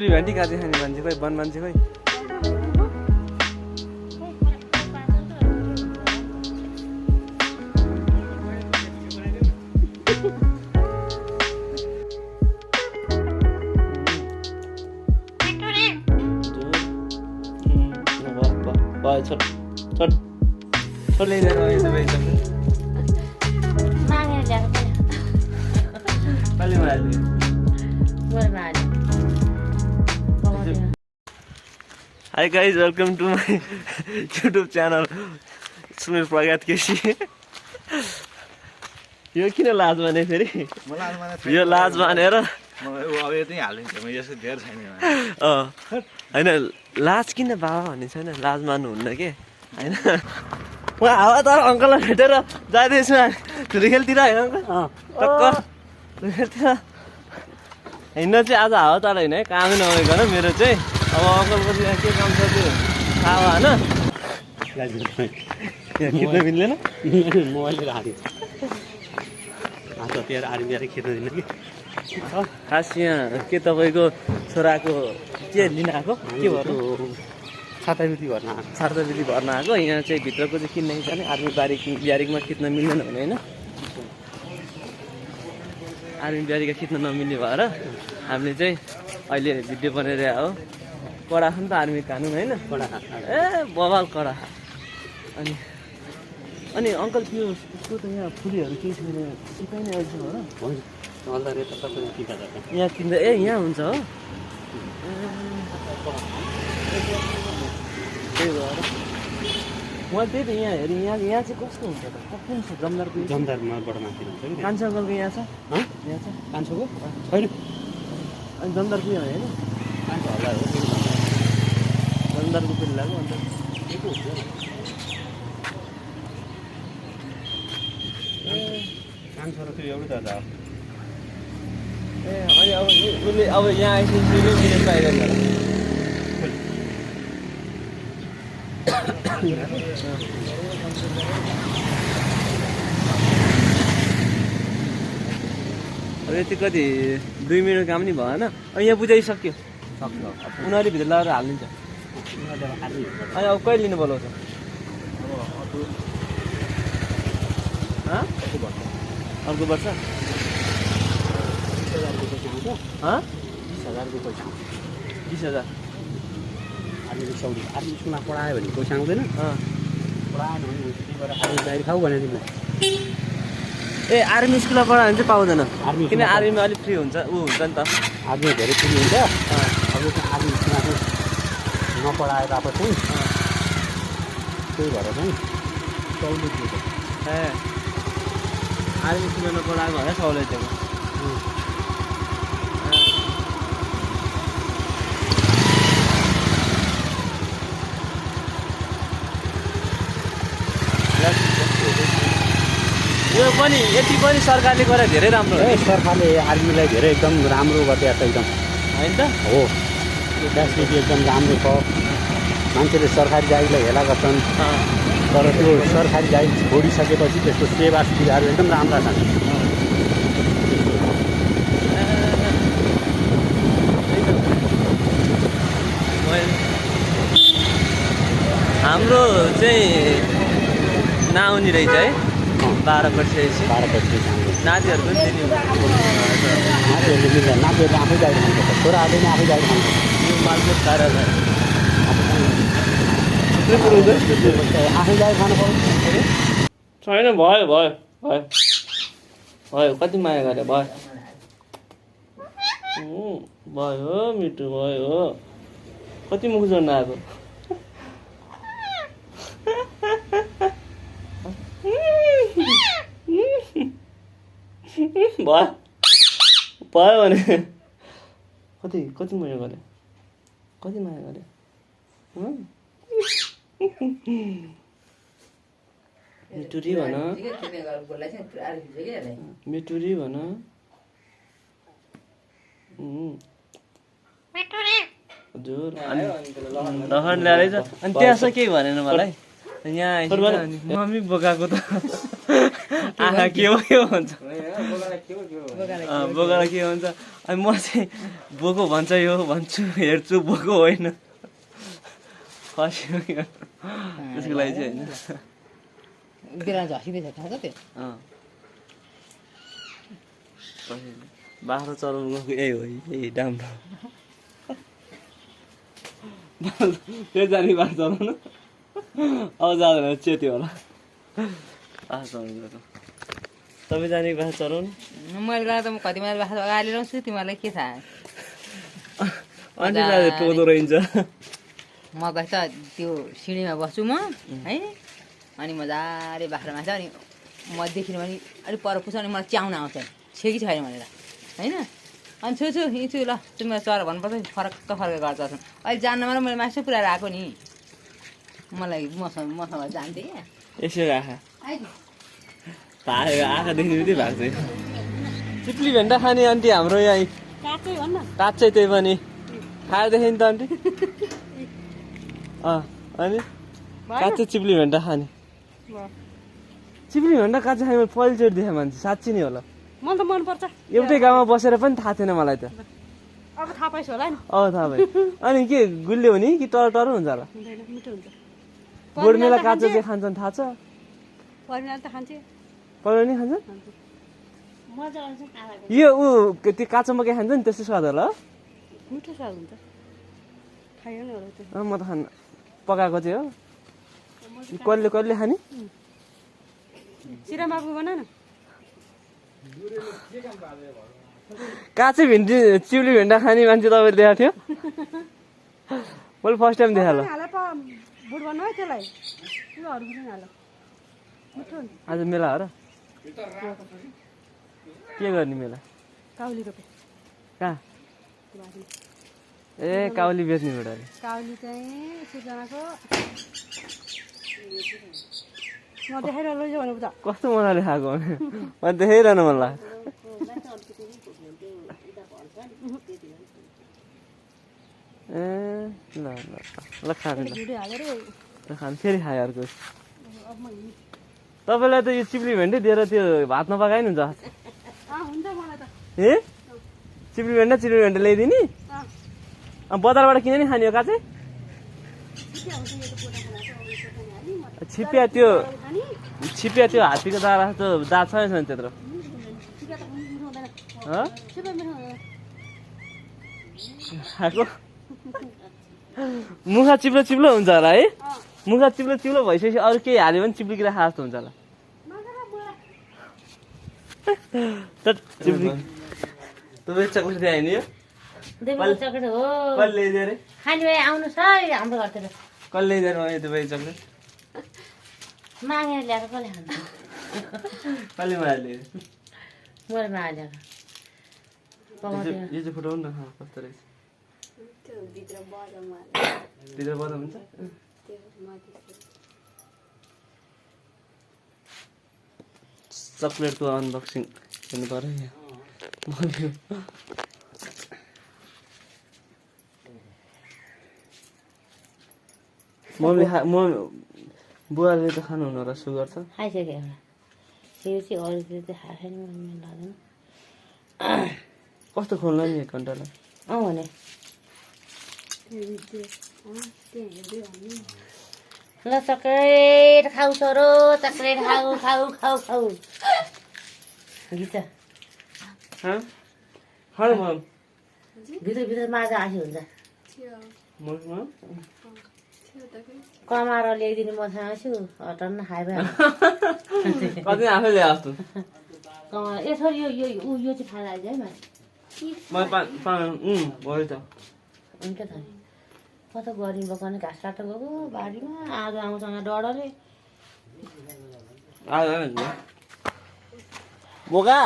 चिप्लिभिन्डी काचै खाने मान्छे खोइ वन मान्छे खोइ छोट ल्याइदिएर Hi guys, welcome to my YouTube channel. Sumer प्रज्ञात KC यो किन लाज माने फेरि यो लाज मानेर हैन लाज किन बाबा भन्ने छैन लाज मान्नु हुन्न के हैन म हावा त अङ्कललाई भेटेर जाँदैछु धुरी खेलतिर हैन टक्क खेलतिर हिँड्न चाहिँ आज हावा तार होइन है कामै नभइकन मेरो चाहिँ अब अङ्कलको चाहिँ के काम छ त्यो थाहा होइन खिच्न मिल्दैन मोबाइल हाल्यो हात हतियार आर्मी खिच्न दिन्न कि खास यहाँ के तपाईँको छोराको के लिन आएको के भयो छातावृत्ति भर्न आएको यहाँ चाहिँ भित्रको चाहिँ किन्न जाने आर्मी ब्यारिकमा खिच्न मिल्दैन भने होइन आर्मी ब्यारिकमा खिच्न नमिल्ने भएर हामीले चाहिँ अहिले भिडियो बनाएर हो कडा छ नि त आर्मी कानुन होइन ए बवाल कडा अनि अङ्कल त्यो उसको त यहाँ फुलीहरू केही छैन सिकाइने अहिलेसम्म हो यहाँ किन्दा ए यहाँ हुन्छ हो त्यही भएर मैले त्यही त यहाँ हेरेँ यहाँ चाहिँ कस्तो हुन्छ त कुन छ जमदारमाबाट माथि हुन्छ कि कान्छा अङ्कलको यहाँ छ यहाँ छ कान्छोको छैन अनि जमदार पुग्यो होइन कान्छो होला हो जमदारको पनि लाग्यो अन्त कान्छो र त्यो एउटै दादा ए अनि अब उसले अब यहाँ आइसकेपछि मिलेन पाइरहेको अब यति कति 2 मिनट काम नि भएन अब यहाँ बुझाइसक्यो उनीहरूले भित्र लगाएर हालिदिन्छ अनि अब कहिले लिनु बोलाउँछ अर्को वर्ष 20,000 आर्मी स्कुलमा पढायो भने पैसा आउँदैन पढाएन भने आर्मी बाहिर खाऊ भने तिमीलाई ए आर्मी स्कुलमा पढायो भने चाहिँ पाउँदैन किन आर्मीमा अलिक फ्री हुन्छ ऊ हुन्छ नि त आर्मी धेरै फ्री हुन्छ अब त्यो आर्मी स्कुलमा चाहिँ नपढाएर अब चाहिँ त्यही भएर चाहिँ सहुलियत दिन्छ ए आर्मी स्कुलमा नपढायो भने सहुलियत दिएको यो पनि यति पनि सरकारले गरेर धेरै राम्रो हो सरकारले आर्मीलाई धेरै एकदम राम्रो गरिदिएको छ एकदम होइन त हो फेसिलिटी एकदम राम्रो छ मान्छेले सरकारी जागिरलाई हेला गर्छन् तर त्यो सरकारी जागिर छोडिसकेपछि त्यसको सेवा सुविधाहरू एकदम राम्रा छन् हाम्रो चाहिँ नआउने रहेछ है 12 वर्षपछि नातिहरू पनि दिने नातिहरूले मिल्दैन नातिहरूले आफै जागिर खानुपर्छ छोराहरूले पनि आफै जागिर खानुपर्छ यो मालको कारण आफै जागिर खानु पर्छ छैन भयो कति माया गरे भयो मिठो भयो कति मुख जोड्न आएको भयो भने कति माया गरे मिठुरी भन हजुर लखन ल्याएर अनि त्यहाँ के भनेन मलाई यहाँ आइसक्यो मम्मी बोकाएको त आँखा के हो भन्छ बोकाएर के भन्छ अनि म चाहिँ बोको भन्छ यो भन्छु हेर्छु बोको होइन खस्यो त्यसको लागि चाहिँ होइन बिरालो झसिँदैछ थाहा छ त्यो बाख्रा चराउनु गएको यही हो यही राम्रो त्यो जाने बाख्रा चराउनु अब जाँदैन चेत्यो होला बाख्रा चराउनु गएको तपाईँ जाने बाख्रा चराउनु मैले गएर त म कति मैले बाख्रा अगाडि ल्याउँछु तिमीहरूलाई के थाहा अनि टोदो रहन्छ म गएछ त्यो सिँढीमा बस्छु म है अनि मजाले बाख्रा मान्छ अनि म देखिनँ भने अलिक पर पुग्छ अनि मलाई च्याउन आउँछ छ कि छैन भनेर होइन अनि छु हिँड्छु ल तिमीलाई चरा भन्नुपर्छ फरक फरक गर्छ अहिले जान्नमा मैले मासु पुऱ्याएर आएको नि मलाई मसँग जान्थेँ क्या यसो आँखा आँखा देख्ने बित्तिकै भएको छ चिप्ली भेन्डा खाने आन्टी हाम्रो यहाँ काँचै त्यही पनि खाएर देखेँ नि त आन्टी अनि काँचै चिप्ली भेन्डा खाने चिप्ली भेन्डा काँचै खाने पहिलोचोटि देखेँ मान्छे साँच्ची नै होला मलाई त मनपर्छ एउटै गाउँमा बसेर पनि थाहा थिएन मलाई त अब थाहा पाइस् होला नि थाहा भयो अनि के गुलियो हुने कि टर टर हुन्छ होला मिठो हुन्छ गोडमेला काँचो चाहिँ खान्छन् थाहा छ परिमाण त खान्छे पकाएर नि खान्छ मजा आउँछ यो त्यो काँचोमा के खान्छ नि त्यस्तै स्वाद होला मिठो स्वाद हुन्छ खायो नि होला त्यो म त खान्न पकाएको चाहिँ हो कहिले कहिले खाने चिरा मागु बना न काँचै भिन्डी चिउली भेन्डा खाने मान्छे तपाईँले देखाएको थियो मैले फर्स्ट टाइम देखालो बुट भन्नु है त्यसलाई अरू पनि हाल मिठो हुन्छ आज मेला हो र के गर्ने मेला काउली रोपे कहाँ ए काउली बेच्ने भेटाले काउली चाहिँ सिजनाको म देखाइरह लैजाऊ भने त कस्तो मजाले खाएको भने मलाई देखाइरहनु मन लाग्यो ए ल ल ल खानु भिडियो हालेर ल खानु फेरि खायो अर्को तपाईँलाई त यो चिप्ली भेन्डी दिएर त्यो भात नपकाइ नि हुन्छ हुन्छ मलाई त ए चिप्ली भेन्डा ल्याइदिने बजारबाट किन नि खाने हो काँचै छिपिया त्यो हात्तीको दारा त्यो दाँत छैन त्यत्रो खाएको मुखा चिप्लो चिप्लो हुन्छ होला है मुखा चिप्लो चिप्लो भइसकेपछि अरू केही हाल्यो भने चिप्लिकिरा खा जस्तो हुन्छ होला चिप्ली तपाईँ चक्लेट दियो नि यो चक्लेट हो कहिले ल्याइदियो अरे खाने भाइ आउनुहोस् है हाम्रो घरतिर कहिले ल्याइदिनु भयो तपाईँ चक्लेट मागेर ल्याएको कसले खान्छ कहिले माले मैले मागेर ल्याएको यो चाहिँ फुटाउनु न कस्तो रहेछ भित्र बदाम हुन्छ चक्लेटको अनबक्सिङ गर्नु पर्यो यहाँ मम्मी बुवाले त खानुहुन्न र सुगर छ खाइसक्यो एउटा त्यो चाहिँ अरूतिर चाहिँ खाएको छैन मन लाग्दैन कस्तो खोल्नु नि 1 घन्टालाई भने ल चक्लेट खाऊ छोरो चक्लेट खाऊ खाऊ खाऊ खाऊ गीत भित्र भित्र माजा आसी हुन्छ कमाएर ल्याइदिनु म थाहा छु हटाउन खाएर कति आफै ल्याए जस्तो कमा यसो यो चाहिँ खाना आइज है भयो त हुन्छ त कता गरी बगाउने घाँस काट्न गएको बारीमा आज आउँसँग डरले बोका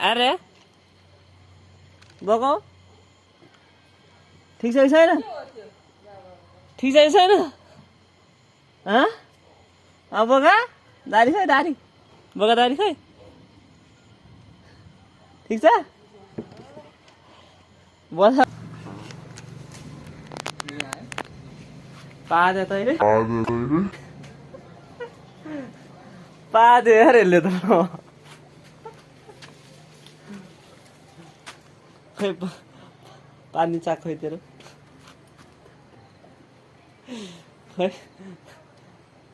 अरे बोका ठिक छ कि छैन ठिक छ कि छैन बोका दारी खै दारी बोका दारी खै ठिक छ बस पादे तैँले पादे यार यसले त खै पानी चाख खै तेरो खै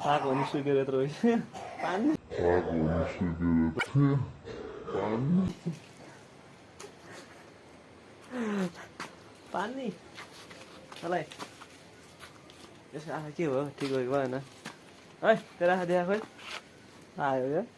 पाएको भने सुकेर यत्रो पानी पानी मलाई यसो आँखा के भयो ठिक भएको भएन है तेरो आँखा देखा खोइ आयो क्या